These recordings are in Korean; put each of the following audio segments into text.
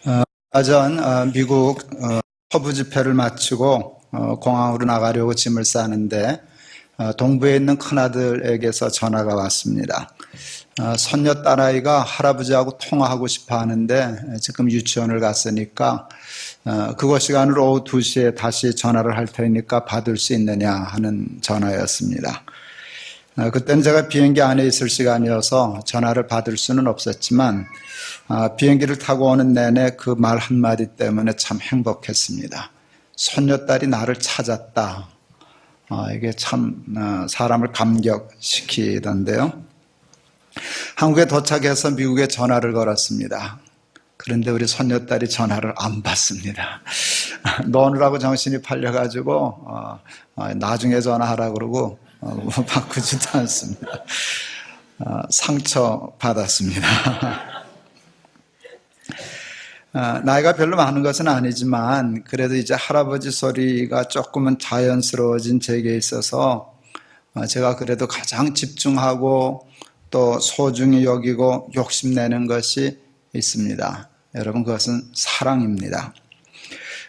얼마 전 미국 서부 집회를 마치고 공항으로 나가려고 짐을 싸는데 동부에 있는 큰아들에게서 전화가 왔습니다. 손녀 딸아이가 할아버지하고 통화하고 싶어 하는데 지금 유치원을 갔으니까 그곳 시간으로 오후 2시에 다시 전화를 할 테니까 받을 수 있느냐 하는 전화였습니다. 그때는 제가 비행기 안에 있을 시간이어서 전화를 받을 수는 없었지만 비행기를 타고 오는 내내 그 말 한마디 때문에 참 행복했습니다. 손녀딸이 나를 찾았다. 이게 참 사람을 감격시키던데요. 한국에 도착해서 미국에 전화를 걸었습니다. 그런데 우리 손녀딸이 전화를 안 받습니다. 노느라고 정신이 팔려가지고 나중에 전화하라 그러고 바꾸지도 않습니다. 상처 받았습니다. 나이가 별로 많은 것은 아니지만 그래도 이제 할아버지 소리가 조금은 자연스러워진 제게 있어서 제가 그래도 가장 집중하고 또 소중히 여기고 욕심내는 것이 있습니다. 여러분, 그것은 사랑입니다.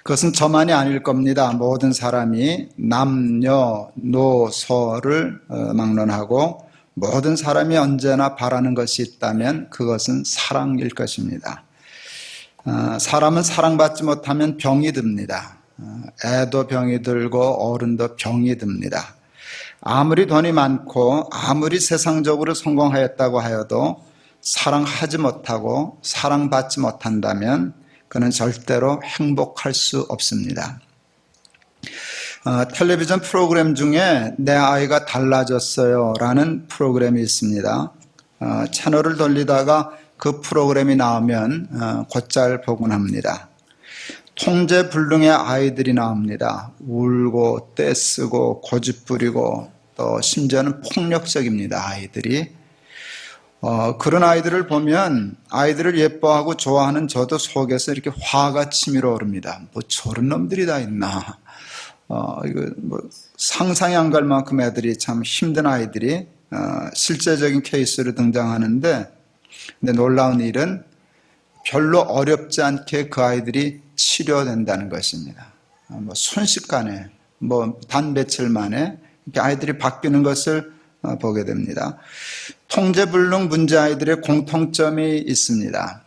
그것은 저만이 아닐 겁니다. 모든 사람이 남녀노소를 막론하고 모든 사람이 언제나 바라는 것이 있다면 그것은 사랑일 것입니다. 사람은 사랑받지 못하면 병이 듭니다. 애도 병이 들고 어른도 병이 듭니다. 아무리 돈이 많고 아무리 세상적으로 성공하였다고 하여도 사랑하지 못하고 사랑받지 못한다면 그는 절대로 행복할 수 없습니다. 텔레비전 프로그램 중에 내 아이가 달라졌어요 라는 프로그램이 있습니다. 채널을 돌리다가 그 프로그램이 나오면 곧잘 보곤 합니다. 통제불능의 아이들이 나옵니다. 울고 떼쓰고 고집부리고 또 심지어는 폭력적입니다. 아이들이. 그런 아이들을 보면 아이들을 예뻐하고 좋아하는 저도 속에서 이렇게 화가 치밀어 오릅니다. 뭐 저런 놈들이 다 있나. 이거 뭐 상상이 안 갈 만큼 애들이 참 힘든 아이들이 실제적인 케이스로 등장하는데, 근데 놀라운 일은 별로 어렵지 않게 그 아이들이 치료된다는 것입니다. 뭐 순식간에 뭐 단 며칠 만에 이렇게 아이들이 바뀌는 것을 보게 됩니다. 통제불능 문제 아이들의 공통점이 있습니다.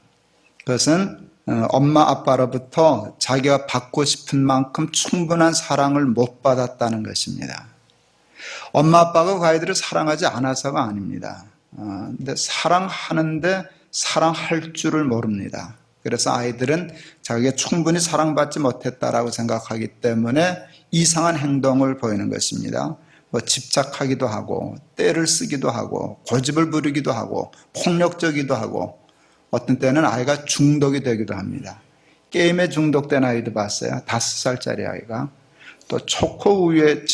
그것은 엄마 아빠로부터 자기가 받고 싶은 만큼 충분한 사랑을 못 받았다는 것입니다. 엄마 아빠가 그 아이들을 사랑하지 않아서가 아닙니다. 근데 사랑하는데 사랑할 줄을 모릅니다. 그래서 아이들은 자기가 충분히 사랑받지 못했다라고 생각하기 때문에 이상한 행동을 보이는 것입니다. 뭐 집착하기도 하고 떼를 쓰기도 하고 고집을 부리기도 하고 폭력적이기도 하고 어떤 때는 아이가 중독이 되기도 합니다. 게임에 중독된 아이도 봤어요. 5살짜리 아이가. 또 초코우유에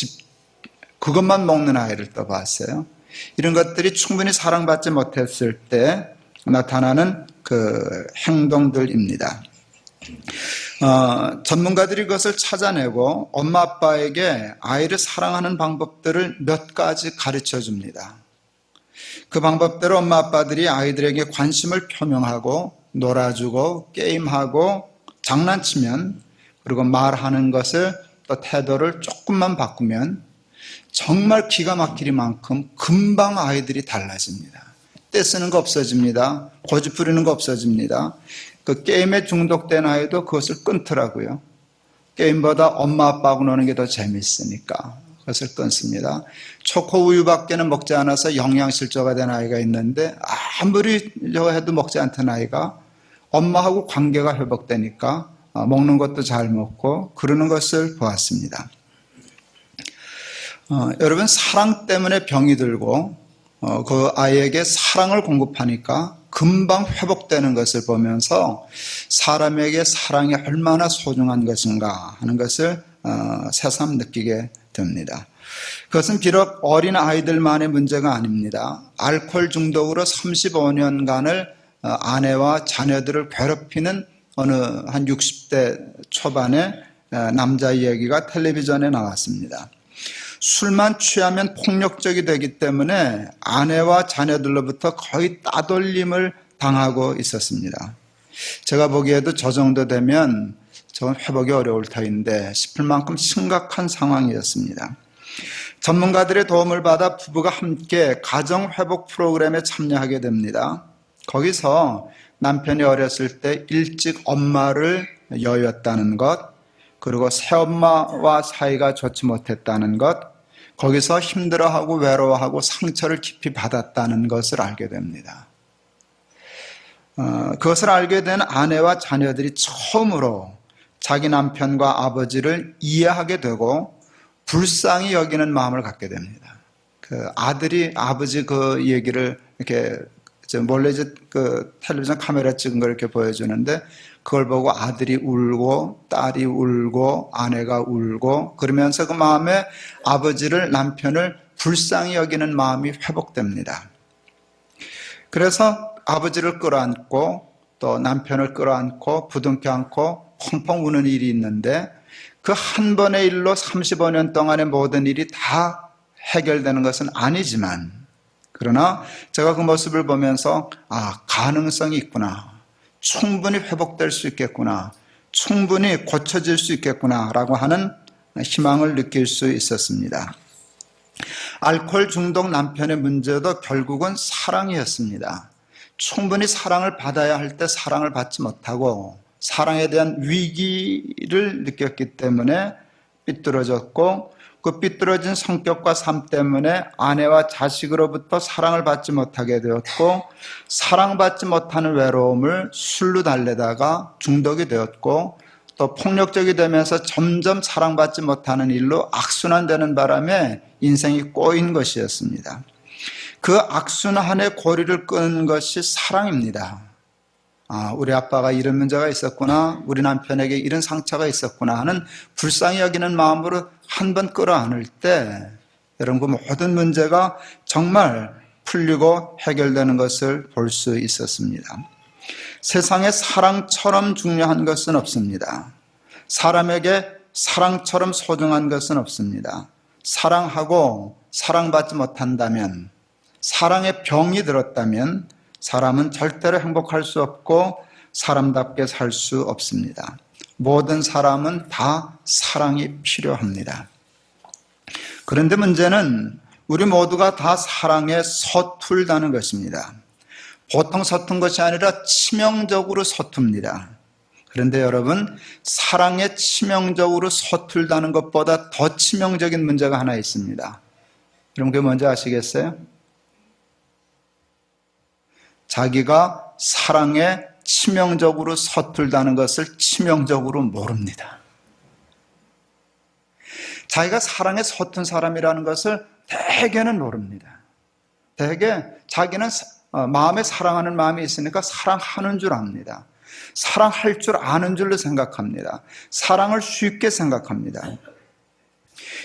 그것만 먹는 아이를 또 봤어요. 이런 것들이 충분히 사랑받지 못했을 때 나타나는 그 행동들입니다. 전문가들이 그것을 찾아내고 엄마 아빠에게 아이를 사랑하는 방법들을 몇 가지 가르쳐 줍니다. 그 방법대로 엄마 아빠들이 아이들에게 관심을 표명하고 놀아주고 게임하고 장난치면, 그리고 말하는 것을 또 태도를 조금만 바꾸면 정말 기가 막히리만큼 금방 아이들이 달라집니다. 떼쓰는 거 없어집니다. 고집 부리는 거 없어집니다. 그 게임에 중독된 아이도 그것을 끊더라고요. 게임보다 엄마 아빠하고 노는 게 더 재밌으니까 그것을 끊습니다. 초코우유밖에는 먹지 않아서 영양실조가 된 아이가 있는데 아무리 저거 해도 먹지 않던 아이가 엄마하고 관계가 회복되니까 먹는 것도 잘 먹고 그러는 것을 보았습니다. 여러분, 사랑 때문에 병이 들고 그 아이에게 사랑을 공급하니까 금방 회복되는 것을 보면서 사람에게 사랑이 얼마나 소중한 것인가 하는 것을 새삼 느끼게 됩니다. 그것은 비록 어린 아이들만의 문제가 아닙니다. 알코올 중독으로 35년간을 아내와 자녀들을 괴롭히는 어느 한 60대 초반의 남자 이야기가 텔레비전에 나왔습니다. 술만 취하면 폭력적이 되기 때문에 아내와 자녀들로부터 거의 따돌림을 당하고 있었습니다. 제가 보기에도 저 정도 되면 저건 회복이 어려울 터인데 싶을 만큼 심각한 상황이었습니다. 전문가들의 도움을 받아 부부가 함께 가정회복 프로그램에 참여하게 됩니다. 거기서 남편이 어렸을 때 일찍 엄마를 여였다는 것, 그리고 새엄마와 사이가 좋지 못했다는 것, 거기서 힘들어하고 외로워하고 상처를 깊이 받았다는 것을 알게 됩니다. 그것을 알게 된 아내와 자녀들이 처음으로 자기 남편과 아버지를 이해하게 되고 불쌍히 여기는 마음을 갖게 됩니다. 그 아들이 아버지 그 얘기를 이렇게 몰래 그 텔레비전 카메라 찍은 걸 이렇게 보여주는데 그걸 보고 아들이 울고 딸이 울고 아내가 울고 그러면서 그 마음에 아버지를 남편을 불쌍히 여기는 마음이 회복됩니다. 그래서 아버지를 끌어안고 또 남편을 끌어안고 부둥켜 안고 펑펑 우는 일이 있는데 그 한 번의 일로 35년 동안의 모든 일이 다 해결되는 것은 아니지만 그러나 제가 그 모습을 보면서 가능성이 있구나. 충분히 회복될 수 있겠구나. 충분히 고쳐질 수 있겠구나 라고 하는 희망을 느낄 수 있었습니다. 알코올 중독 남편의 문제도 결국은 사랑이었습니다. 충분히 사랑을 받아야 할 때 사랑을 받지 못하고 사랑에 대한 위기를 느꼈기 때문에 삐뚤어졌고 그 삐뚤어진 성격과 삶 때문에 아내와 자식으로부터 사랑을 받지 못하게 되었고 사랑받지 못하는 외로움을 술로 달래다가 중독이 되었고 또 폭력적이 되면서 점점 사랑받지 못하는 일로 악순환되는 바람에 인생이 꼬인 것이었습니다. 그 악순환의 고리를 끄는 것이 사랑입니다. 우리 아빠가 이런 문제가 있었구나, 우리 남편에게 이런 상처가 있었구나 하는 불쌍히 여기는 마음으로 한 번 끌어안을 때 여러분 그 모든 문제가 정말 풀리고 해결되는 것을 볼 수 있었습니다. 세상에 사랑처럼 중요한 것은 없습니다. 사람에게 사랑처럼 소중한 것은 없습니다. 사랑하고 사랑받지 못한다면, 사랑의 병이 들었다면 사람은 절대로 행복할 수 없고 사람답게 살 수 없습니다. 모든 사람은 다 사랑이 필요합니다. 그런데 문제는 우리 모두가 다 사랑에 서툴다는 것입니다. 보통 서툰 것이 아니라 치명적으로 서툽니다. 그런데 여러분, 사랑에 치명적으로 서툴다는 것보다 더 치명적인 문제가 하나 있습니다. 여러분 그게 뭔지 아시겠어요? 자기가 사랑에 치명적으로 서툴다는 것을 치명적으로 모릅니다. 자기가 사랑에 서툰 사람이라는 것을 대개는 모릅니다. 대개 자기는 마음에 사랑하는 마음이 있으니까 사랑하는 줄 압니다. 사랑할 줄 아는 줄로 생각합니다. 사랑을 쉽게 생각합니다.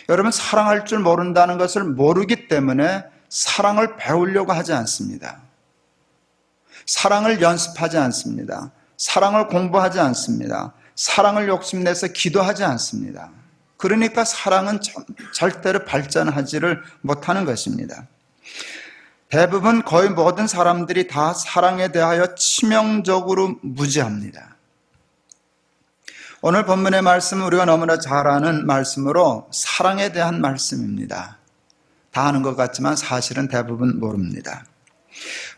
여러분, 사랑할 줄 모른다는 것을 모르기 때문에 사랑을 배우려고 하지 않습니다. 사랑을 연습하지 않습니다. 사랑을 공부하지 않습니다. 사랑을 욕심내서 기도하지 않습니다. 그러니까 사랑은 절대로 발전하지를 못하는 것입니다. 대부분 거의 모든 사람들이 다 사랑에 대하여 치명적으로 무지합니다. 오늘 본문의 말씀은 우리가 너무나 잘 아는 말씀으로 사랑에 대한 말씀입니다. 다 아는 것 같지만 사실은 대부분 모릅니다.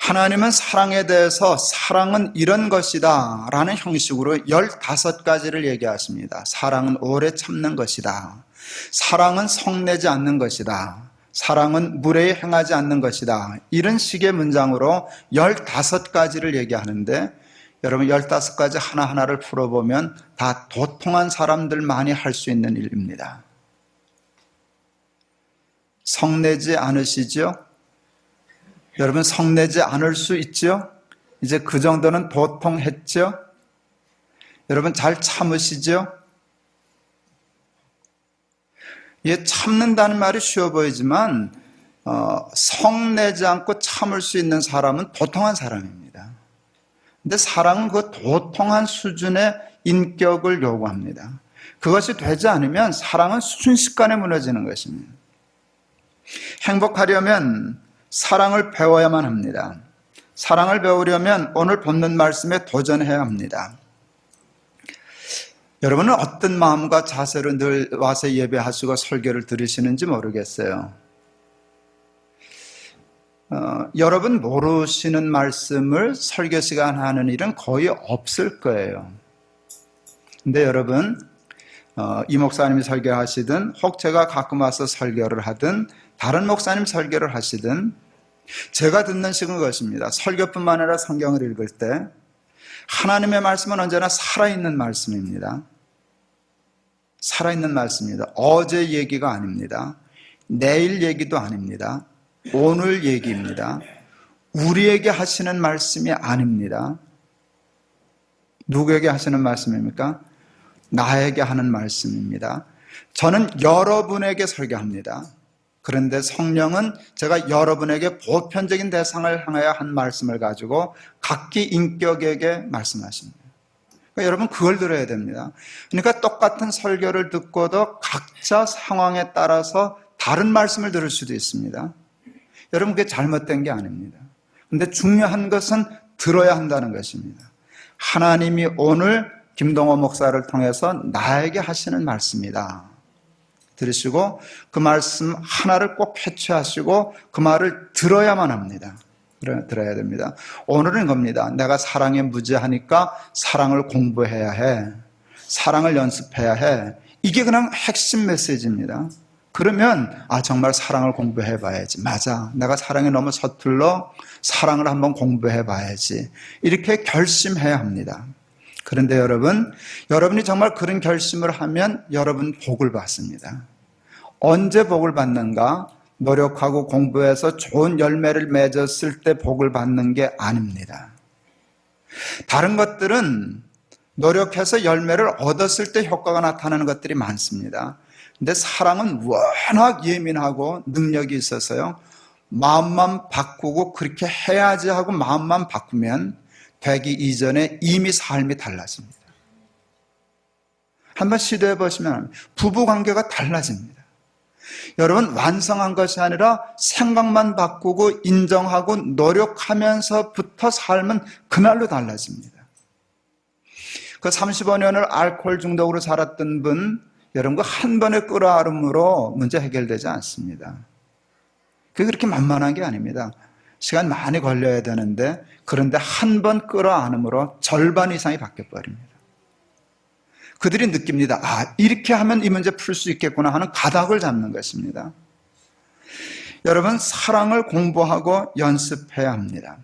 하나님은 사랑에 대해서 사랑은 이런 것이다 라는 형식으로 15가지를 얘기하십니다. 사랑은 오래 참는 것이다. 사랑은 성내지 않는 것이다. 사랑은 무례히 행하지 않는 것이다. 이런 식의 문장으로 15가지를 얘기하는데 여러분 15가지 하나하나를 풀어보면 다 도통한 사람들만이 할 수 있는 일입니다. 성내지 않으시죠? 여러분 성내지 않을 수 있죠? 이제 그 정도는 도통했죠? 여러분 잘 참으시죠? 참는다는 말이 쉬워 보이지만 성내지 않고 참을 수 있는 사람은 도통한 사람입니다. 근데 사랑은 그 도통한 수준의 인격을 요구합니다. 그것이 되지 않으면 사랑은 순식간에 무너지는 것입니다. 행복하려면 사랑을 배워야만 합니다. 사랑을 배우려면 오늘 본문 말씀에 도전해야 합니다. 여러분은 어떤 마음과 자세로 늘 와서 예배하시고 설교를 들으시는지 모르겠어요. 여러분 모르시는 말씀을 설교 시간 하는 일은 거의 없을 거예요. 근데 여러분, 이 목사님이 설교하시든 혹 제가 가끔 와서 설교를 하든 다른 목사님 설교를 하시든 제가 듣는 식은 것입니다. 설교뿐만 아니라 성경을 읽을 때 하나님의 말씀은 언제나 살아있는 말씀입니다. 살아있는 말씀입니다. 어제 얘기가 아닙니다. 내일 얘기도 아닙니다. 오늘 얘기입니다. 우리에게 하시는 말씀이 아닙니다. 누구에게 하시는 말씀입니까? 나에게 하는 말씀입니다. 저는 여러분에게 설교합니다. 그런데 성령은 제가 여러분에게 보편적인 대상을 향하여 한 말씀을 가지고 각기 인격에게 말씀하십니다. 그러니까 여러분 그걸 들어야 됩니다. 그러니까 똑같은 설교를 듣고도 각자 상황에 따라서 다른 말씀을 들을 수도 있습니다. 여러분 그게 잘못된 게 아닙니다. 그런데 중요한 것은 들어야 한다는 것입니다. 하나님이 오늘 김동호 목사를 통해서 나에게 하시는 말씀이다. 들으시고 그 말씀 하나를 꼭 캐치하시고 그 말을 들어야만 합니다. 들어야 됩니다. 오늘은 겁니다. 내가 사랑에 무지하니까 사랑을 공부해야 해. 사랑을 연습해야 해. 이게 그냥 핵심 메시지입니다. 그러면 정말 사랑을 공부해 봐야지. 맞아. 내가 사랑에 너무 서툴러 사랑을 한번 공부해 봐야지. 이렇게 결심해야 합니다. 그런데 여러분이 정말 그런 결심을 하면 여러분 복을 받습니다. 언제 복을 받는가? 노력하고 공부해서 좋은 열매를 맺었을 때 복을 받는 게 아닙니다. 다른 것들은 노력해서 열매를 얻었을 때 효과가 나타나는 것들이 많습니다. 근데 사랑은 워낙 예민하고 능력이 있어서요. 마음만 바꾸고 그렇게 해야지 하고 마음만 바꾸면 되기 이전에 이미 삶이 달라집니다. 한번 시도해 보시면 부부관계가 달라집니다. 여러분 완성한 것이 아니라 생각만 바꾸고 인정하고 노력하면서부터 삶은 그날로 달라집니다. 그 35년을 알코올 중독으로 살았던 분, 여러분 그 한 번의 끌어안음으로 문제 해결되지 않습니다. 그게 그렇게 만만한 게 아닙니다. 시간 많이 걸려야 되는데 그런데 한 번 끌어안음으로 절반 이상이 바뀌어버립니다. 그들이 느낍니다. 이렇게 하면 이 문제 풀 수 있겠구나 하는 가닥을 잡는 것입니다. 여러분 사랑을 공부하고 연습해야 합니다.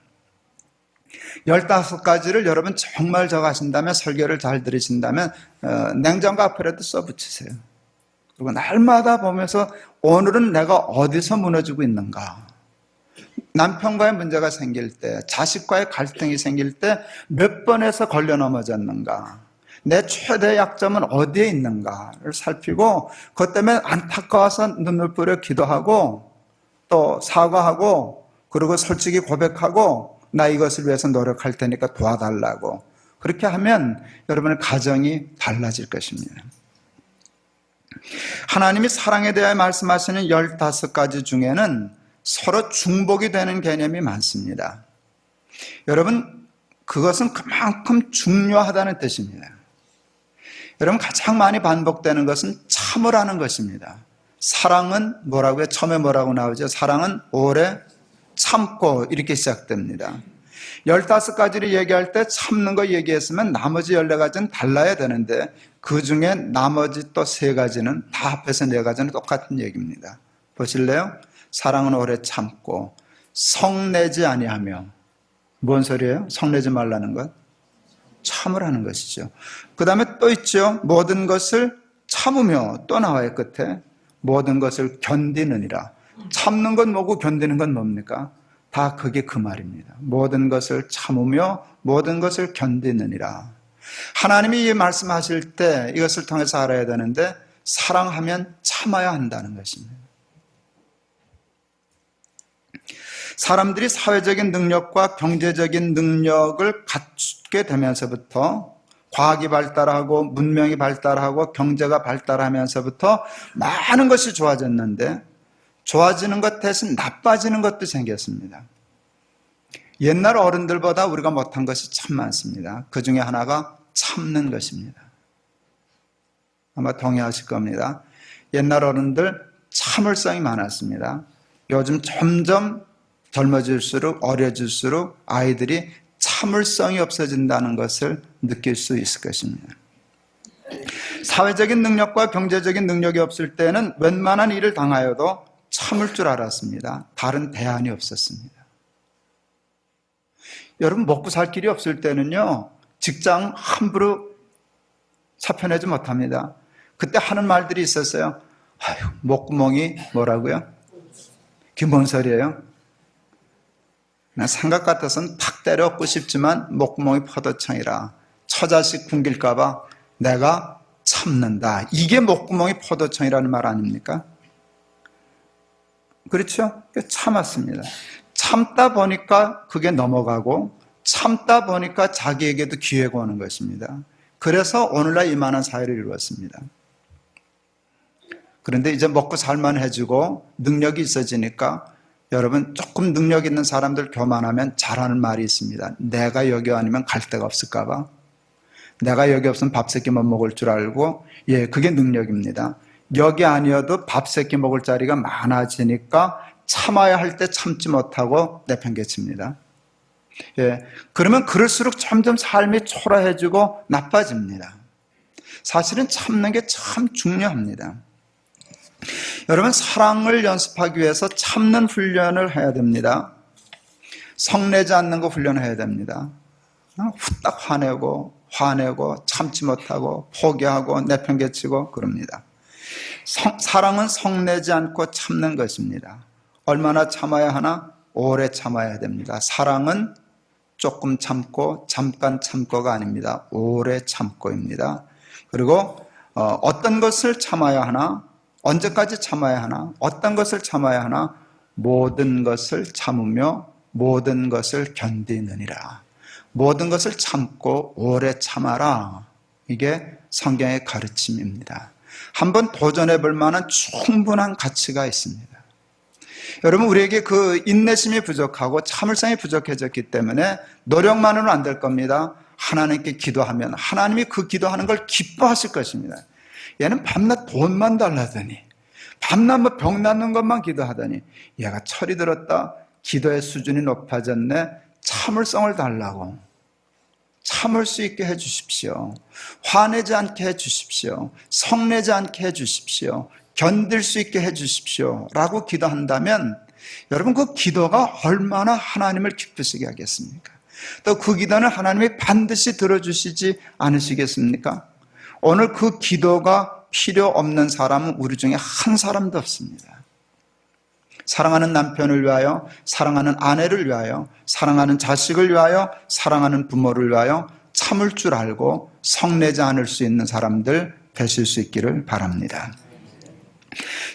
15가지를 여러분 정말 적으신다면 설교를 잘 들으신다면 냉장고 앞에라도 써붙이세요. 그리고 날마다 보면서 오늘은 내가 어디서 무너지고 있는가? 남편과의 문제가 생길 때, 자식과의 갈등이 생길 때 몇 번에서 걸려 넘어졌는가? 내 최대 약점은 어디에 있는가를 살피고 그것 때문에 안타까워서 눈물 뿌려 기도하고 또 사과하고 그리고 솔직히 고백하고 나 이것을 위해서 노력할 테니까 도와달라고 그렇게 하면 여러분의 가정이 달라질 것입니다. 하나님이 사랑에 대해 말씀하시는 15가지 중에는 서로 중복이 되는 개념이 많습니다. 여러분 그것은 그만큼 중요하다는 뜻입니다. 여러분 가장 많이 반복되는 것은 참으라는 것입니다. 사랑은 뭐라고요? 처음에 뭐라고 나오죠? 사랑은 오래 참고 이렇게 시작됩니다. 15가지를 얘기할 때 참는 거 얘기했으면 나머지 14가지는 달라야 되는데 그 중에 나머지 또 3가지는 다 합해서 4가지는 똑같은 얘기입니다. 보실래요? 사랑은 오래 참고 성내지 아니하며 뭔 소리예요? 성내지 말라는 것? 참으라는 것이죠. 그 다음에 또 있죠. 모든 것을 참으며 또 나와요. 끝에 모든 것을 견디느니라. 참는 건 뭐고 견디는 건 뭡니까? 다 그게 그 말입니다. 모든 것을 참으며 모든 것을 견디느니라. 하나님이 이 말씀하실 때 이것을 통해서 알아야 되는데 사랑하면 참아야 한다는 것입니다. 사람들이 사회적인 능력과 경제적인 능력을 갖게 되면서부터 과학이 발달하고 문명이 발달하고 경제가 발달하면서부터 많은 것이 좋아졌는데 좋아지는 것 대신 나빠지는 것도 생겼습니다. 옛날 어른들보다 우리가 못한 것이 참 많습니다. 그 중에 하나가 참는 것입니다. 아마 동의하실 겁니다. 옛날 어른들 참을성이 많았습니다. 요즘 점점 젊어질수록 어려질수록 아이들이 참을성이 없어진다는 것을 느낄 수 있을 것입니다. 사회적인 능력과 경제적인 능력이 없을 때는 웬만한 일을 당하여도 참을 줄 알았습니다. 다른 대안이 없었습니다. 여러분, 먹고 살 길이 없을 때는요, 직장 함부로 차편하지 못합니다. 그때 하는 말들이 있었어요. 아유, 목구멍이 뭐라고요? 그게 뭔 소리예요? 나 생각 같아서는 팍 때려엎고 싶지만 목구멍이 포도청이라 처자식 굶길까봐 내가 참는다. 이게 목구멍이 포도청이라는 말 아닙니까? 그렇죠? 참았습니다. 참다 보니까 그게 넘어가고 참다 보니까 자기에게도 기회가 오는 것입니다. 그래서 오늘날 이만한 사회를 이루었습니다. 그런데 이제 먹고 살만해지고 능력이 있어지니까 여러분, 조금 능력 있는 사람들 교만하면 잘하는 말이 있습니다. 내가 여기 아니면 갈 데가 없을까 봐. 내가 여기 없으면 밥 세 끼만 먹을 줄 알고, 예, 그게 능력입니다. 여기 아니어도 밥 세 끼 먹을 자리가 많아지니까 참아야 할 때 참지 못하고 내팽개칩니다. 예, 그러면 그럴수록 점점 삶이 초라해지고 나빠집니다. 사실은 참는 게 참 중요합니다. 여러분, 사랑을 연습하기 위해서 참는 훈련을 해야 됩니다. 성내지 않는 거 훈련해야 됩니다. 후딱 화내고 참지 못하고 포기하고 내팽개치고 그럽니다. 사랑은 성내지 않고 참는 것입니다. 얼마나 참아야 하나? 오래 참아야 됩니다. 사랑은 조금 참고 잠깐 참고가 아닙니다. 오래 참고입니다. 그리고 어떤 것을 참아야 하나? 언제까지 참아야 하나? 어떤 것을 참아야 하나? 모든 것을 참으며 모든 것을 견디느니라. 모든 것을 참고 오래 참아라. 이게 성경의 가르침입니다. 한번 도전해 볼 만한 충분한 가치가 있습니다. 여러분, 우리에게 그 인내심이 부족하고 참을성이 부족해졌기 때문에 노력만으로는 안 될 겁니다. 하나님께 기도하면 하나님이 그 기도하는 걸 기뻐하실 것입니다. 얘는 밤낮 돈만 달라더니, 밤낮 뭐 병 낫는 것만 기도하더니 얘가 철이 들었다. 기도의 수준이 높아졌네. 참을성을 달라고. 참을 수 있게 해 주십시오. 화내지 않게 해 주십시오. 성내지 않게 해 주십시오. 견딜 수 있게 해 주십시오. 라고 기도한다면 여러분, 그 기도가 얼마나 하나님을 기쁘시게 하겠습니까? 또 그 기도는 하나님이 반드시 들어주시지 않으시겠습니까? 오늘 그 기도가 필요 없는 사람은 우리 중에 한 사람도 없습니다. 사랑하는 남편을 위하여, 사랑하는 아내를 위하여, 사랑하는 자식을 위하여, 사랑하는 부모를 위하여 참을 줄 알고 성내지 않을 수 있는 사람들 되실 수 있기를 바랍니다.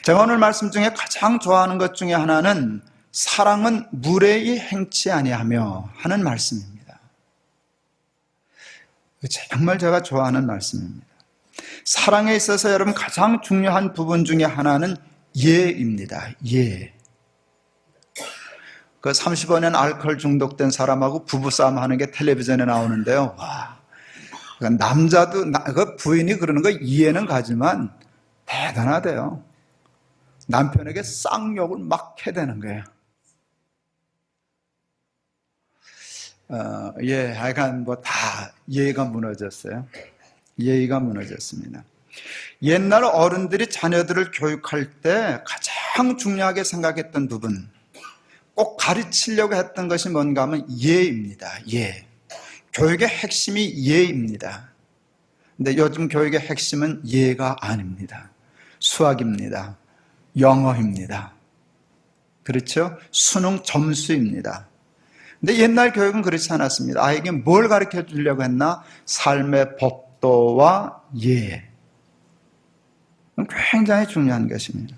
제가 오늘 말씀 중에 가장 좋아하는 것 중에 하나는 사랑은 무례히 행치 아니하며 하는 말씀입니다. 정말 제가 좋아하는 말씀입니다. 사랑에 있어서 여러분 가장 중요한 부분 중에 하나는 예입니다. 예. 그 35년 알코올 중독된 사람하고 부부싸움 하는 게 텔레비전에 나오는데요. 와, 남자도, 그 부인이 그러는 거 이해는 가지만 대단하대요. 남편에게 쌍욕을 막 해대는 거예요. 예, 하여간 뭐 다 예의가 무너졌어요. 예의가 무너졌습니다. 옛날 어른들이 자녀들을 교육할 때 가장 중요하게 생각했던 부분, 꼭 가르치려고 했던 것이 뭔가 하면 예입니다. 예. 교육의 핵심이 예입니다. 근데 요즘 교육의 핵심은 예가 아닙니다. 수학입니다. 영어입니다. 그렇죠? 수능 점수입니다. 근데 옛날 교육은 그렇지 않았습니다. 아이에게 뭘 가르쳐 주려고 했나? 삶의 법도와 예. 굉장히 중요한 것입니다.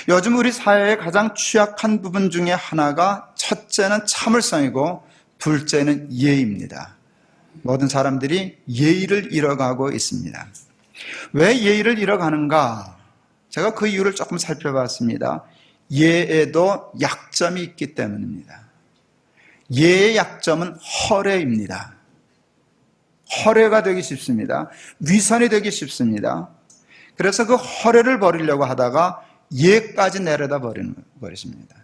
요즘 우리 사회의 가장 취약한 부분 중에 하나가 첫째는 참을성이고 둘째는 예의입니다. 모든 사람들이 예의를 잃어가고 있습니다. 왜 예의를 잃어가는가? 제가 그 이유를 조금 살펴봤습니다. 예에도 약점이 있기 때문입니다. 예의 약점은 허례입니다. 허례가 되기 쉽습니다. 위선이 되기 쉽습니다. 그래서 그 허례를 버리려고 하다가 예까지 내려다 버리십니다.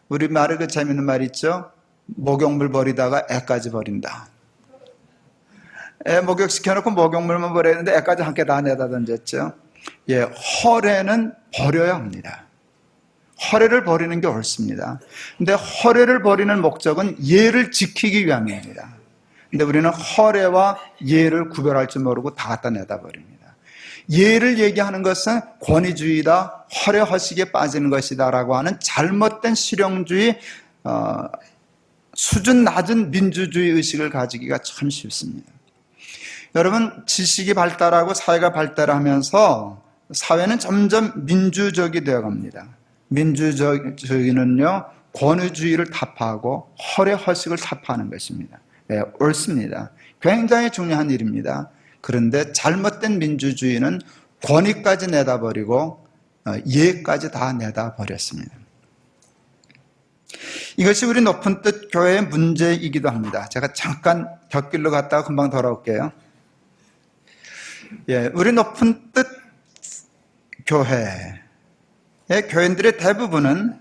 우리 말에 그 재밌는 말 있죠? 목욕물 버리다가 애까지 버린다. 애 목욕시켜놓고 목욕물만 버렸는데 애까지 함께 다 내다 던졌죠. 예, 허례는 버려야 합니다. 허례를 버리는 게 옳습니다. 근데 허례를 버리는 목적은 예를 지키기 위함입니다. 근데 우리는 허례와 예를 구별할 줄 모르고 다 갖다 내다 버립니다. 예를 얘기하는 것은 권위주의다, 허례허식에 빠지는 것이다 라고 하는 잘못된 실용주의, 수준 낮은 민주주의 의식을 가지기가 참 쉽습니다. 여러분, 지식이 발달하고 사회가 발달하면서 사회는 점점 민주적이 되어갑니다. 민주주의는요, 권위주의를 타파하고 허례허식을 타파하는 것입니다. 네, 옳습니다. 굉장히 중요한 일입니다. 그런데 잘못된 민주주의는 권위까지 내다버리고 예까지 다 내다버렸습니다. 이것이 우리 높은 뜻 교회의 문제이기도 합니다. 제가 잠깐 곁길로 갔다가 금방 돌아올게요. 예, 우리 높은 뜻 교회의 교인들의 대부분은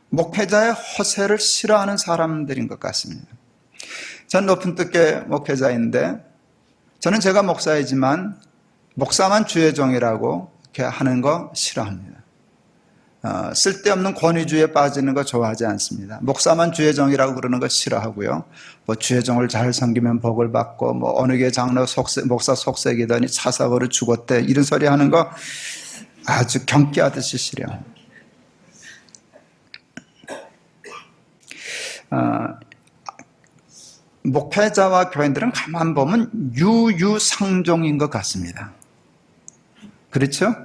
목회자의 허세를 싫어하는 사람들인 것 같습니다. 전 높은 뜻교회 목회자인데 저는 제가 목사이지만 목사만 주의 종이라고 이렇게 하는 거 싫어합니다. 쓸데없는 권위주의에 빠지는 거 좋아하지 않습니다. 목사만 주의 종이라고 그러는 거 싫어하고요. 뭐 주의 종을 잘 섬기면 복을 받고 뭐 어느 게 장로 목사 속색이더니 차사고로 죽었대 이런 소리 하는 거 아주 경계하듯이 싫어합니다. 목회자와 교인들은 가만 보면 유유상종인 것 같습니다. 그렇죠?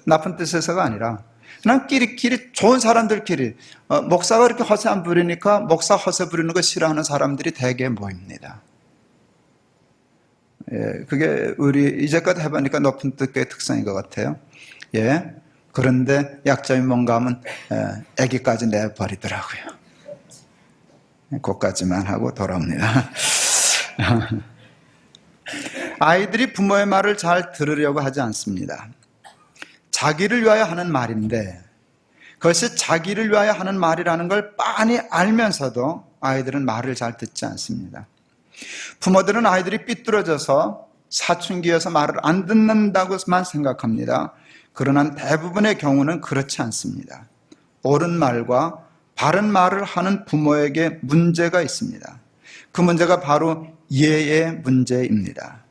나쁜 뜻에서가 아니라 그냥 끼리끼리 좋은 사람들끼리 목사가 이렇게 허세 안 부리니까 목사 허세 부리는 거 싫어하는 사람들이 대개 모입니다. 예, 그게 우리 이제껏 해보니까 높은 뜻교의 특성인 것 같아요. 예, 그런데 약점이 뭔가 하면 애기까지 내버리더라고요. 그것까지만 하고 돌아옵니다. 아이들이 부모의 말을 잘 들으려고 하지 않습니다. 자기를 위하여 하는 말인데 그것이 자기를 위하여 하는 말이라는 걸 빤히 알면서도 아이들은 말을 잘 듣지 않습니다. 부모들은 아이들이 삐뚤어져서 사춘기여서 말을 안 듣는다고만 생각합니다. 그러나 대부분의 경우는 그렇지 않습니다. 옳은 말과 바른 말을 하는 부모에게 문제가 있습니다. 그 문제가 바로 예의 문제입니다.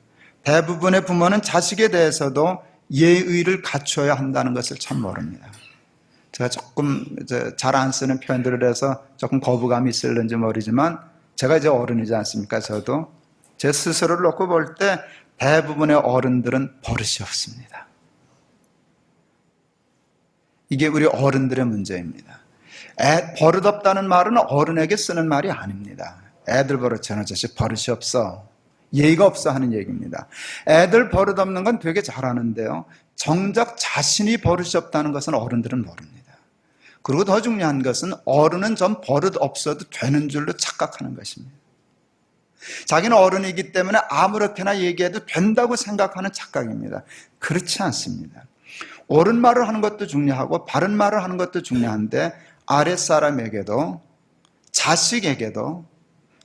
대부분의 부모는 자식에 대해서도 예의를 갖춰야 한다는 것을 참 모릅니다. 제가 조금 잘 안 쓰는 표현들을 해서 조금 거부감이 있을는지 모르지만 제가 이제 어른이지 않습니까? 저도 제 스스로를 놓고 볼 때 대부분의 어른들은 버릇이 없습니다. 이게 우리 어른들의 문제입니다. 버릇없다는 말은 어른에게 쓰는 말이 아닙니다. 애들 버릇 저는 자식 버릇이 없어, 예의가 없어 하는 얘기입니다. 애들 버릇없는 건 되게 잘하는데요, 정작 자신이 버릇이 없다는 것은 어른들은 모릅니다. 그리고 더 중요한 것은 어른은 좀 버릇 없어도 되는 줄로 착각하는 것입니다. 자기는 어른이기 때문에 아무렇게나 얘기해도 된다고 생각하는 착각입니다. 그렇지 않습니다. 옳은 말을 하는 것도 중요하고 바른 말을 하는 것도 중요한데 아랫사람에게도 자식에게도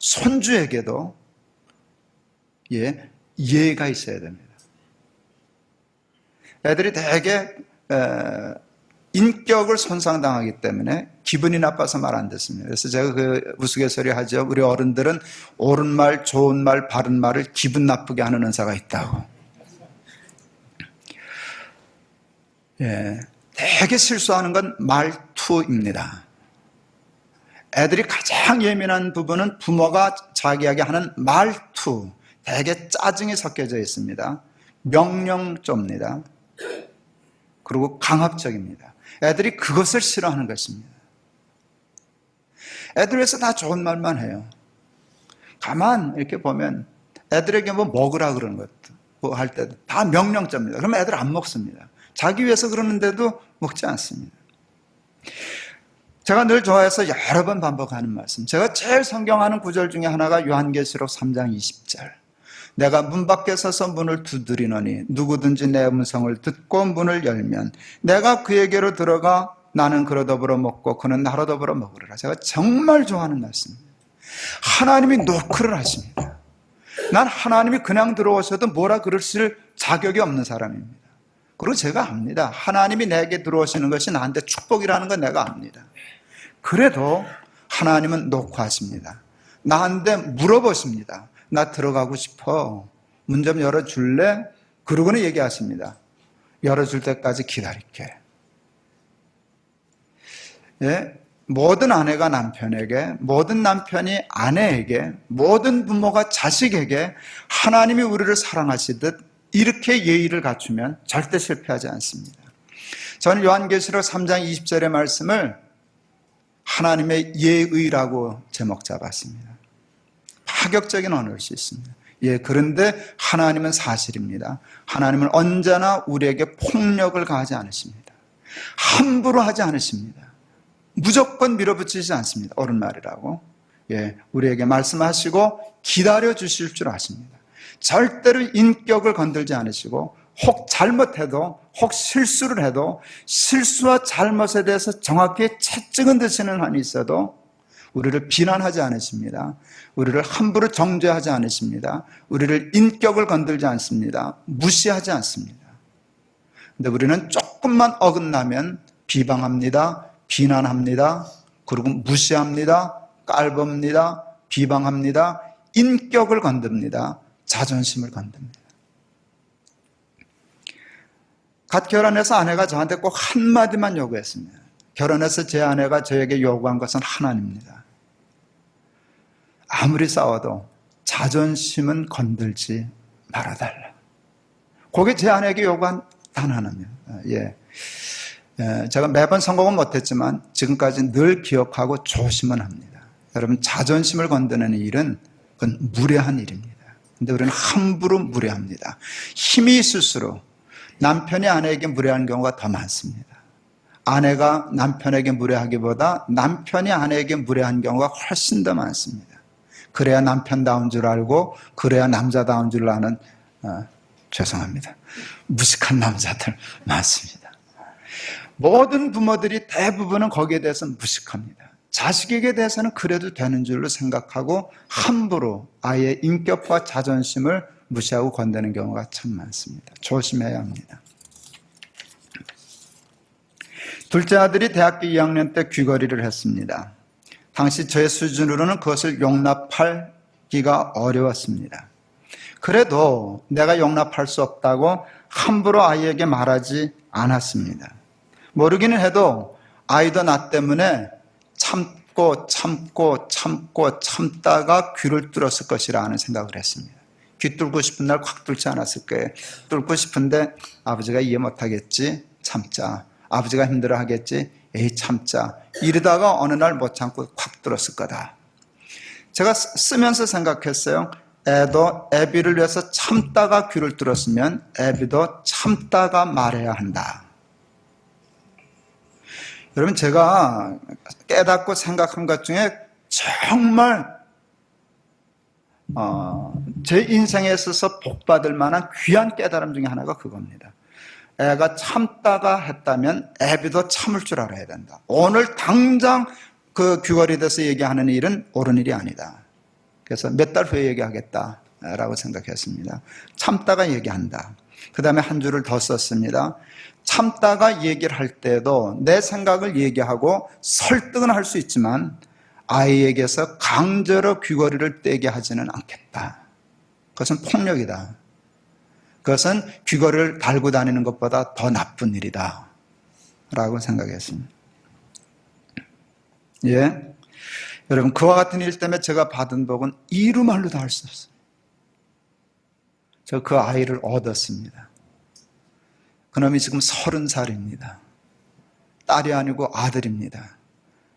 손주에게도 예의가 있어야 됩니다. 애들이 되게 인격을 손상당하기 때문에 기분이 나빠서 말 안 듣습니다. 그래서 제가 그 우스갯소리 하죠. 우리 어른들은 옳은 말, 좋은 말, 바른 말을 기분 나쁘게 하는 은사가 있다고. 예, 되게 실수하는 건 말투입니다. 애들이 가장 예민한 부분은 부모가 자기에게 하는 말투, 되게 짜증이 섞여져 있습니다. 명령조입니다. 그리고 강압적입니다. 애들이 그것을 싫어하는 것입니다. 애들 위해서 다 좋은 말만 해요. 가만 이렇게 보면 애들에게 뭐 먹으라 그러는 것도 뭐 할 때도 다 명령조입니다. 그러면 애들 안 먹습니다. 자기 위해서 그러는데도 먹지 않습니다. 제가 늘 좋아해서 여러 번 반복하는 말씀. 제가 제일 성경하는 구절 중에 하나가 요한계시록 3장 20절. 내가 문 밖에 서서 문을 두드리노니 누구든지 내 음성을 듣고 문을 열면 내가 그에게로 들어가 나는 그로 더불어 먹고 그는 나로 더불어 먹으리라. 제가 정말 좋아하는 말씀입니다. 하나님이 노크를 하십니다. 난 하나님이 그냥 들어오셔도 뭐라 그러실 자격이 없는 사람입니다. 그리고 제가 압니다. 하나님이 내게 들어오시는 것이 나한테 축복이라는 건 내가 압니다. 그래도 하나님은 노크하십니다. 나한테 물어보십니다. 나 들어가고 싶어. 문 좀 열어줄래? 그러고는 얘기하십니다. 열어줄 때까지 기다릴게. 예? 모든 아내가 남편에게, 모든 남편이 아내에게, 모든 부모가 자식에게 하나님이 우리를 사랑하시듯 이렇게 예의를 갖추면 절대 실패하지 않습니다. 저는 요한계시록 3장 20절의 말씀을 하나님의 예의라고 제목 잡았습니다. 파격적인 언어일 수 있습니다. 예, 그런데 하나님은 사실입니다. 하나님은 언제나 우리에게 폭력을 가하지 않으십니다. 함부로 하지 않으십니다. 무조건 밀어붙이지 않습니다. 옳은 말이라고. 예, 우리에게 말씀하시고 기다려 주실 줄 아십니다. 절대로 인격을 건들지 않으시고 혹 잘못해도 혹 실수를 해도 실수와 잘못에 대해서 정확히 채찍은 드시는 한이 있어도 우리를 비난하지 않으십니다. 우리를 함부로 정죄하지 않으십니다. 우리를 인격을 건들지 않습니다. 무시하지 않습니다. 근데 우리는 조금만 어긋나면 비방합니다. 비난합니다. 그리고 무시합니다. 깔봅니다. 비방합니다. 인격을 건듭니다. 자존심을 건듭니다. 갓 결혼해서 아내가 저한테 꼭 한마디만 요구했습니다. 결혼해서 제 아내가 저에게 요구한 것은 하나입니다. 아무리 싸워도 자존심은 건들지 말아달라. 그게 제 아내에게 요구한 단 하나입니다. 예. 제가 매번 성공은 못했지만 지금까지 늘 기억하고 조심은 합니다. 여러분, 자존심을 건드는 일은 그건 무례한 일입니다. 근데 우리는 함부로 무례합니다. 힘이 있을수록 남편이 아내에게 무례한 경우가 더 많습니다. 아내가 남편에게 무례하기보다 남편이 아내에게 무례한 경우가 훨씬 더 많습니다. 그래야 남편다운 줄 알고 그래야 남자다운 줄 아는 죄송합니다. 무식한 남자들 많습니다. 모든 부모들이 대부분은 거기에 대해서 무식합니다. 자식에게 대해서는 그래도 되는 줄로 생각하고 함부로 아이의 인격과 자존심을 무시하고 건드는 경우가 참 많습니다. 조심해야 합니다. 둘째 아들이 대학교 2학년 때 귀걸이를 했습니다. 당시 저의 수준으로는 그것을 용납하기가 어려웠습니다. 그래도 내가 용납할 수 없다고 함부로 아이에게 말하지 않았습니다. 모르기는 해도 아이도 나 때문에 참다가 귀를 뚫었을 것이라 하는 생각을 했습니다. 귀 뚫고 싶은 날 콱 뚫지 않았을 거예요. 뚫고 싶은데 아버지가 이해 못하겠지? 참자. 아버지가 힘들어하겠지? 에이 참자. 이러다가 어느 날 못 참고 콱 뚫었을 거다. 제가 쓰면서 생각했어요. 애도 애비를 위해서 참다가 귀를 뚫었으면 애비도 참다가 말해야 한다. 여러분, 제가 깨닫고 생각한 것 중에 정말 제 인생에 있어서 복받을 만한 귀한 깨달음 중에 하나가 그겁니다. 애가 참다가 했다면 애비도 참을 줄 알아야 된다. 오늘 당장 그 귀걸이 돼서 얘기하는 일은 옳은 일이 아니다. 그래서 몇 달 후에 얘기하겠다라고 생각했습니다. 참다가 얘기한다. 그 다음에 한 줄을 더 썼습니다. 참다가 얘기를 할 때도 내 생각을 얘기하고 설득은 할 수 있지만 아이에게서 강제로 귀걸이를 떼게 하지는 않겠다. 그것은 폭력이다. 그것은 귀걸이를 달고 다니는 것보다 더 나쁜 일이다 라고 생각했습니다. 예, 여러분, 그와 같은 일 때문에 제가 받은 복은 이루말로 다 할 수 없어요. 저 그 아이를 얻었습니다. 그놈이 지금 30살입니다. 딸이 아니고 아들입니다.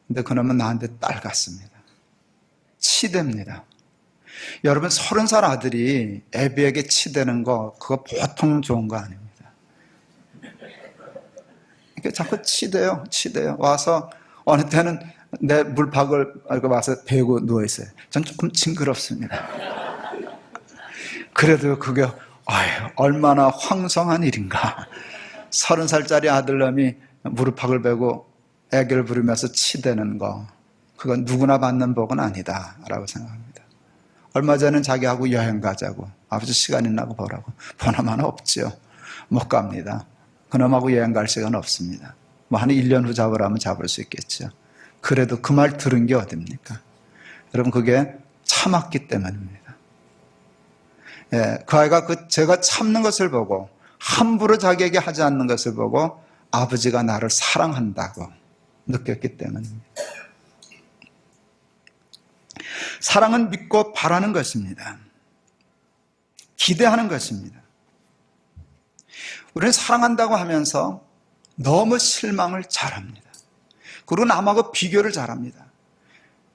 근데 그놈은 나한테 딸 같습니다. 치대입니다. 여러분, 30살 아들이 애비에게 치대는 거 그거 보통 좋은 거 아닙니다. 이렇게 자꾸 치대요. 와서 어느 때는 내 물팍을 와서 베고 누워있어요. 전 조금 징그럽습니다. 그래도 그게 얼마나 황송한 일인가. 30살짜리 아들놈이 무릎팍을 베고 애교를 부르면서 치대는 거, 그건 누구나 받는 복은 아니다 라고 생각합니다. 얼마 전에는 자기하고 여행 가자고, 아버지 시간 있나고 보라고. 보나마나 없죠. 못 갑니다. 그놈하고 여행 갈 시간 없습니다. 뭐 한 1년 후 잡으라면 잡을 수 있겠죠. 그래도 그 말 들은 게 어딥니까? 여러분, 그게 참았기 때문입니다. 그 아이가 제가 참는 것을 보고, 함부로 자기에게 하지 않는 것을 보고 아버지가 나를 사랑한다고 느꼈기 때문입니다. 사랑은 믿고 바라는 것입니다. 기대하는 것입니다. 우리는 사랑한다고 하면서 너무 실망을 잘합니다. 그리고 남하고 비교를 잘합니다.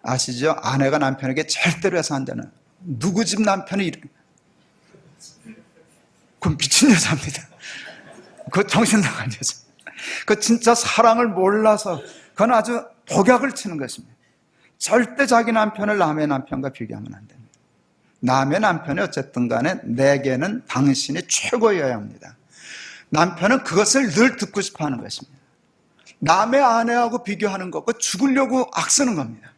아시죠? 아내가 남편에게 절대로 해서 안 되는, 누구 집 남편이 그건 미친 여자입니다. 그거 정신 나간 여자. 그 진짜 사랑을 몰라서 그건 아주 독약을 치는 것입니다. 절대 자기 남편을 남의 남편과 비교하면 안 됩니다. 남의 남편이 어쨌든 간에 내게는 당신이 최고여야 합니다. 남편은 그것을 늘 듣고 싶어 하는 것입니다. 남의 아내하고 비교하는 거, 그거 죽으려고 악쓰는 겁니다.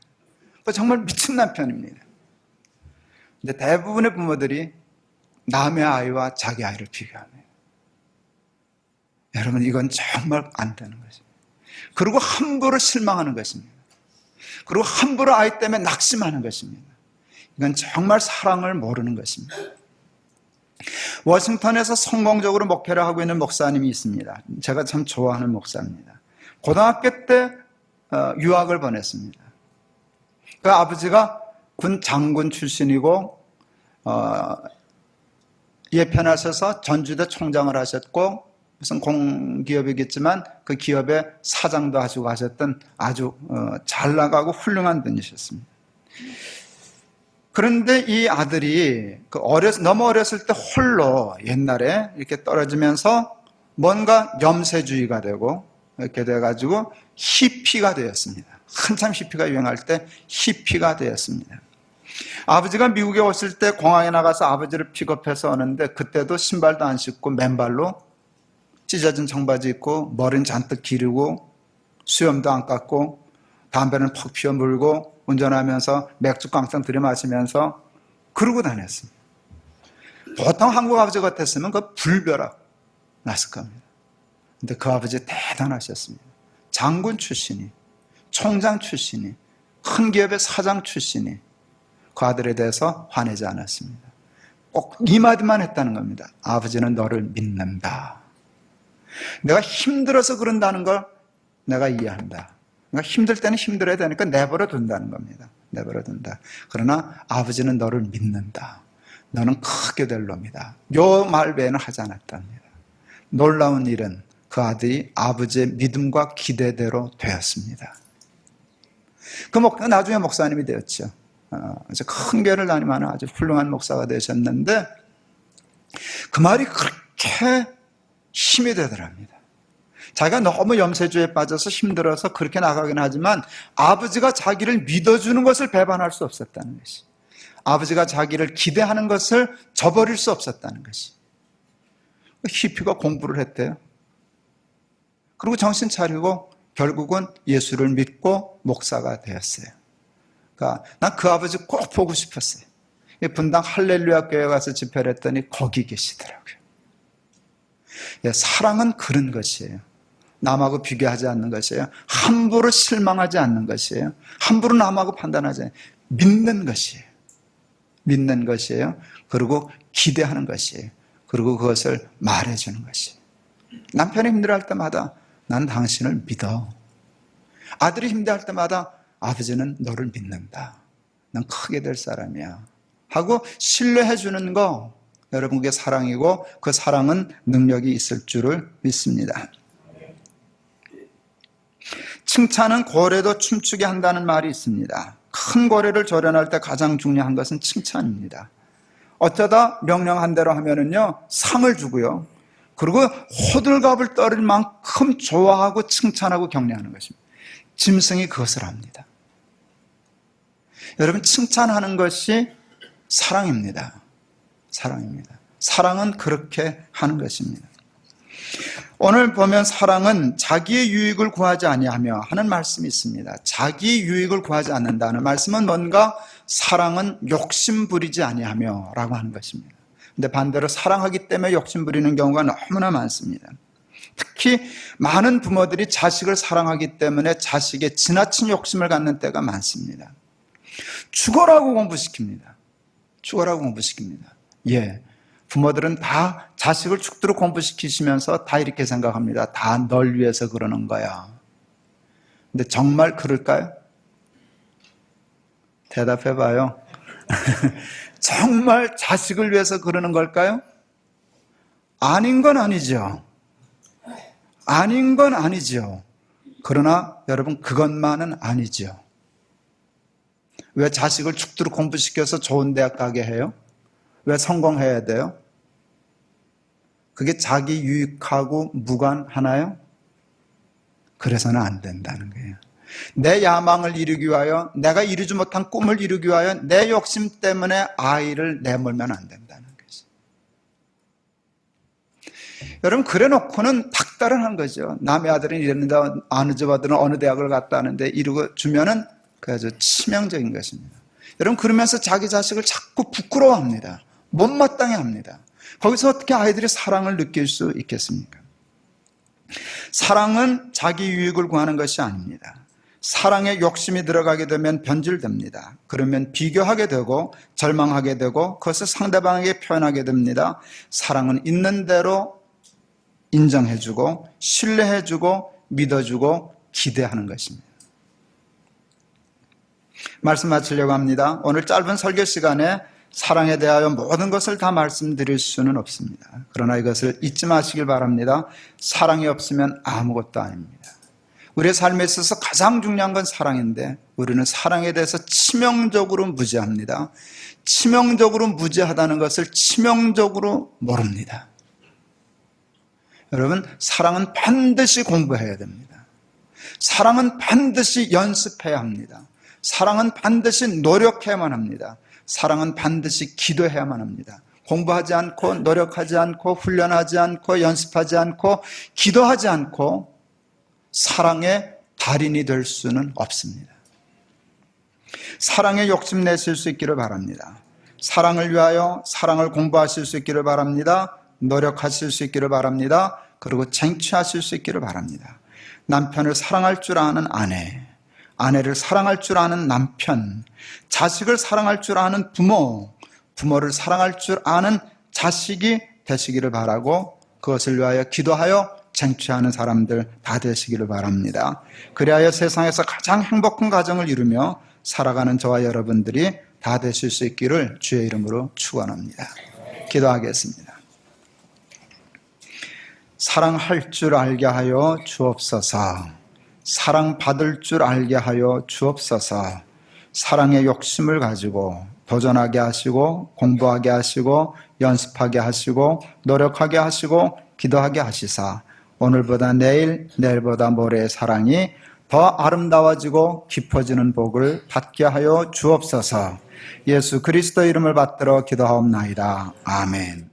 그거 정말 미친 남편입니다. 근데 대부분의 부모들이 남의 아이와 자기 아이를 비교합니다. 여러분, 이건 정말 안 되는 것입니다. 그리고 함부로 실망하는 것입니다. 그리고 함부로 아이 때문에 낙심하는 것입니다. 이건 정말 사랑을 모르는 것입니다. 워싱턴에서 성공적으로 목회를 하고 있는 목사님이 있습니다. 제가 참 좋아하는 목사입니다. 고등학교 때 유학을 보냈습니다. 그 아버지가 군 장군 출신이고 예편하셔서 전주대 총장을 하셨고, 무슨 공기업이겠지만 그 기업의 사장도 하시고 하셨던 아주 잘 나가고 훌륭한 분이셨습니다. 그런데 이 아들이 너무 어렸을 때 홀로 옛날에 이렇게 떨어지면서 뭔가 염세주의가 되고 이렇게 돼가지고 히피가 되었습니다. 한참 히피가 유행할 때 히피가 되었습니다. 아버지가 미국에 왔을 때 공항에 나가서 아버지를 픽업해서 오는데, 그때도 신발도 안 신고 맨발로 찢어진 청바지 입고 머리는 잔뜩 기르고 수염도 안 깎고 담배는 퍽 피워 물고 운전하면서 맥주 깡통 들이마시면서 그러고 다녔습니다. 보통 한국 아버지 같았으면 그 불벼락 났을 겁니다. 근데 그 아버지 대단하셨습니다. 장군 출신이, 총장 출신이, 큰 기업의 사장 출신이 그 아들에 대해서 화내지 않았습니다. 꼭 이 마디만 했다는 겁니다. 아버지는 너를 믿는다. 내가 힘들어서 그런다는 걸 내가 이해한다. 그러니까 힘들 때는 힘들어야 되니까 내버려 둔다는 겁니다. 내버려 둔다. 그러나 아버지는 너를 믿는다. 너는 크게 될 놈이다. 요 말 외에는 하지 않았답니다. 놀라운 일은 그 아들이 아버지의 믿음과 기대대로 되었습니다. 나중에 목사님이 되었죠. 아주 큰 교회를 다니면서 아주 훌륭한 목사가 되셨는데, 그 말이 그렇게 힘이 되더랍니다. 자기가 너무 염세주의에 빠져서 힘들어서 그렇게 나가긴 하지만 아버지가 자기를 믿어주는 것을 배반할 수 없었다는 것이, 아버지가 자기를 기대하는 것을 저버릴 수 없었다는 것이. 히피가 공부를 했대요. 그리고 정신 차리고 결국은 예수를 믿고 목사가 되었어요. 그러니까 난 그 아버지 꼭 보고 싶었어요. 분당 할렐루야 교회 가서 집회를 했더니 거기 계시더라고요. 사랑은 그런 것이에요. 남하고 비교하지 않는 것이에요. 함부로 실망하지 않는 것이에요. 함부로 남하고 판단하지 않는, 믿는 것이에요. 믿는 것이에요. 그리고 기대하는 것이에요. 그리고 그것을 말해주는 것이에요. 남편이 힘들어할 때마다 난 당신을 믿어. 아들이 힘들어할 때마다 아버지는 너를 믿는다. 넌 크게 될 사람이야. 하고 신뢰해 주는 거, 여러분, 그게 사랑이고 그 사랑은 능력이 있을 줄을 믿습니다. 칭찬은 고래도 춤추게 한다는 말이 있습니다. 큰 고래를 조련할 때 가장 중요한 것은 칭찬입니다. 어쩌다 명령한 대로 하면은요, 상을 주고요. 그리고 호들갑을 떨을 만큼 좋아하고 칭찬하고 격려하는 것입니다. 짐승이 그것을 합니다. 여러분, 칭찬하는 것이 사랑입니다. 사랑입니다. 사랑은 그렇게 하는 것입니다. 오늘 보면 사랑은 자기의 유익을 구하지 아니하며 하는 말씀이 있습니다. 자기 유익을 구하지 않는다는 말씀은 뭔가 사랑은 욕심 부리지 아니하며 라고 하는 것입니다. 근데 반대로 사랑하기 때문에 욕심 부리는 경우가 너무나 많습니다. 특히 많은 부모들이 자식을 사랑하기 때문에 자식의 지나친 욕심을 갖는 때가 많습니다. 죽어라고 공부시킵니다. 죽어라고 공부시킵니다. 예. 부모들은 다 자식을 죽도록 공부시키시면서 다 이렇게 생각합니다. 다 널 위해서 그러는 거야. 근데 정말 그럴까요? 대답해봐요. 정말 자식을 위해서 그러는 걸까요? 아닌 건 아니죠. 아닌 건 아니죠. 그러나 여러분, 그것만은 아니죠. 왜 자식을 죽도록 공부시켜서 좋은 대학 가게 해요? 왜 성공해야 돼요? 그게 자기 유익하고 무관하나요? 그래서는 안 된다는 거예요. 내 야망을 이루기 위하여, 내가 이루지 못한 꿈을 이루기 위하여 내 욕심 때문에 아이를 내몰면 안 된다는 거죠. 여러분, 그래 놓고는 닥달을 한 거죠. 남의 아들은 이랬는데 어느 집 아들은 어느 대학을 갔다 하는데 이루고 주면은 그 아주 치명적인 것입니다. 여러분, 그러면서 자기 자식을 자꾸 부끄러워합니다. 못마땅해 합니다. 거기서 어떻게 아이들이 사랑을 느낄 수 있겠습니까? 사랑은 자기 유익을 구하는 것이 아닙니다. 사랑에 욕심이 들어가게 되면 변질됩니다. 그러면 비교하게 되고 절망하게 되고 그것을 상대방에게 표현하게 됩니다. 사랑은 있는 대로 인정해주고 신뢰해주고 믿어주고 기대하는 것입니다. 말씀 마치려고 합니다. 오늘 짧은 설교 시간에 사랑에 대하여 모든 것을 다 말씀드릴 수는 없습니다. 그러나 이것을 잊지 마시길 바랍니다. 사랑이 없으면 아무것도 아닙니다. 우리의 삶에 있어서 가장 중요한 건 사랑인데 우리는 사랑에 대해서 치명적으로 무지합니다. 치명적으로 무지하다는 것을 치명적으로 모릅니다. 여러분, 사랑은 반드시 공부해야 됩니다. 사랑은 반드시 연습해야 합니다. 사랑은 반드시 노력해야만 합니다. 사랑은 반드시 기도해야만 합니다. 공부하지 않고 노력하지 않고 훈련하지 않고 연습하지 않고 기도하지 않고 사랑의 달인이 될 수는 없습니다. 사랑에 욕심내실 수 있기를 바랍니다. 사랑을 위하여 사랑을 공부하실 수 있기를 바랍니다. 노력하실 수 있기를 바랍니다. 그리고 쟁취하실 수 있기를 바랍니다. 남편을 사랑할 줄 아는 아내, 아내를 사랑할 줄 아는 남편, 자식을 사랑할 줄 아는 부모, 부모를 사랑할 줄 아는 자식이 되시기를 바라고 그것을 위하여 기도하여 쟁취하는 사람들 다 되시기를 바랍니다. 그리하여 세상에서 가장 행복한 가정을 이루며 살아가는 저와 여러분들이 다 되실 수 있기를 주의 이름으로 축원합니다. 기도하겠습니다. 사랑할 줄 알게 하여 주옵소서. 사랑받을 줄 알게 하여 주옵소서. 사랑의 욕심을 가지고 도전하게 하시고 공부하게 하시고 연습하게 하시고 노력하게 하시고 기도하게 하시사 오늘보다 내일, 내일보다 모레의 사랑이 더 아름다워지고 깊어지는 복을 받게 하여 주옵소서. 예수 그리스도 이름을 받들어 기도하옵나이다. 아멘.